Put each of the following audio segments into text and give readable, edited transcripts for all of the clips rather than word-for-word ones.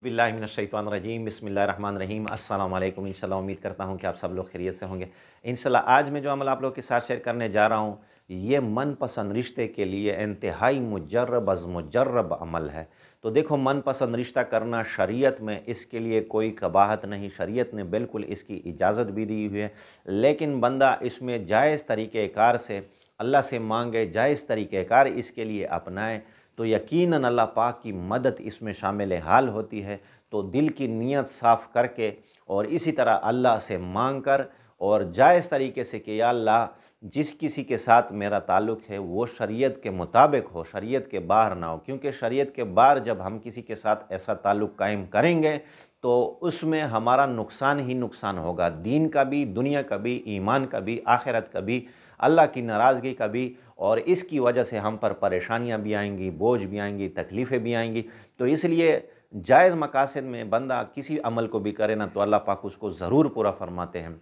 बिल्लाहिमिनश्शैतानिर्रजीम बिस्मिल्लाहिर्रहमानिर्रहीम अस्सलाम वालेकुम। इंशाल्लाह उम्मीद करता हूँ कि आप सब लोग खैरियत से होंगे। इंशाल्लाह आज मैं जो अमल आप लोगों के साथ शेयर करने जा रहा हूँ, ये मनपसंद रिश्ते के लिए इंतहाई मुजर्रब अज़ मुजर्रब अमल है। तो देखो, मनपसंद रिश्ता करना शरीयत में इसके लिए कोई कबाहत नहीं, शरीयत ने बिल्कुल इसकी इजाज़त भी दी हुई है। लेकिन बंदा इसमें जायज़ तरीक़ेकार से अल्लाह से मांगे, जायज़ तरीक़ेकार इसके लिए अपनाए तो यकीनन अल्लाह पाक की मदद इसमें शामिल हाल होती है। तो दिल की नीयत साफ़ करके और इसी तरह अल्लाह से मांग कर और जायज़ तरीके से कि या अल्लाह, जिस किसी के साथ मेरा ताल्लुक़ है वो शरीयत के मुताबिक हो, शरीयत के बाहर ना हो। क्योंकि शरीयत के बाहर जब हम किसी के साथ ऐसा ताल्लुक़ कायम करेंगे तो उसमें हमारा नुकसान ही नुकसान होगा, दीन का भी, दुनिया का भी, ईमान का भी, आखिरत का भी, अल्लाह की नाराज़गी का भी। और इसकी वजह से हम पर परेशानियां भी आएंगी, बोझ भी आएंगी, तकलीफ़ें भी आएंगी। तो इसलिए जायज़ मकासद में बंदा किसी अमल को भी करे ना तो अल्लाह पाक उसको ज़रूर पूरा फरमाते हैं।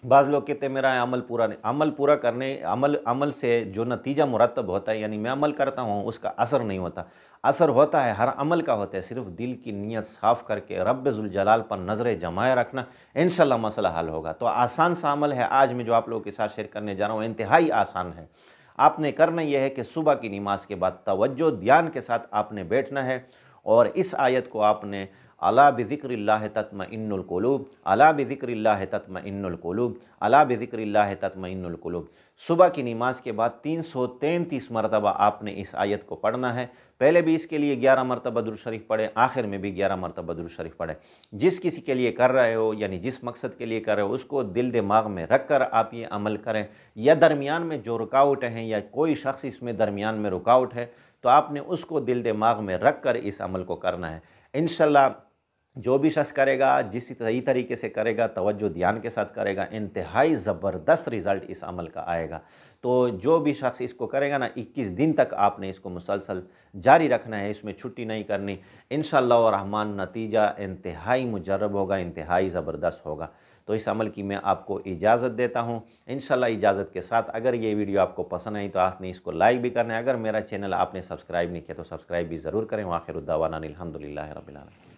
बाज़ लोग कहते हैं मेरा अमल पूरा नहीं, अमल पूरा करने अमल से जो नतीजा मुरतब होता है, यानी मैं अमल करता हूँ उसका असर नहीं होता। असर होता है, हर अमल का होता है, सिर्फ दिल की नीयत साफ़ करके रब्बे ज़ुल जलाल पर नज़रें जमाए रखना, इंशाल्लाह मसला हल होगा। तो आसान सा अमल है आज मैं जो आप लोगों के साथ शेयर करने जा रहा हूँ, इंतहाई आसान है। आपने करना यह है कि सुबह की नमाज के बाद तवज्जो ध्यान के साथ आपने बैठना है और इस आयत को आपने अला बिज़िक्रिल्लाह तत्मइन्नुल कुलूब, अला बिज़िक्रिल्लाह तत्मइन्नुल कुलूब, अला बिज़िक्रिल्लाह तत्मइन्नुल कुलूब। सुबह की नमाज के बाद 333 मरतबा आपने इस आयत को पढ़ना है। पहले भी इसके लिए 11 मरतबा दुरूद शरीफ पढ़े, आखिर में भी 11 मरतबा दुरूद शरीफ पढ़े। जिस किसी के लिए कर रहे हो, यानी जिस मकसद के लिए कर रहे हो, उसको दिल दिमाग में रख कर आप ये अमल करें। या दरमियान में जो रुकावट हैं या कोई शख्स इसमें दरमियान में रुकावट है तो आपने उसको दिल दिमाग में रख कर इस अमल को करना है। इंशाल्लाह जो भी शख्स करेगा, जिस सही तरीके से करेगा, तवज्जो ध्यान के साथ करेगा, इंतहाई ज़बरदस्त रिज़ल्ट इस अमल का आएगा। तो जो भी शख्स इसको करेगा ना, 21 दिन तक आपने इसको मुसलसल जारी रखना है, इसमें छुट्टी नहीं करनी। इंशाअल्लाह रहमान नतीजा इंतहाई मुजर्रब होगा, इंतहाई ज़बरदस्त होगा। तो इस अमल की मैं आपको इजाज़त देता हूँ। इंशाअल्लाह इजाज़त के साथ अगर ये वीडियो आपको पसंद आई तो आपने इसको लाइक भी करना है। अगर मेरा चैनल आपने सब्सक्राइब नहीं किया तो सब्सक्राइब भी ज़रूर करें। आखिर दावाना अनिल हम्दुलिल्लाहि रब्बिल आलमीन।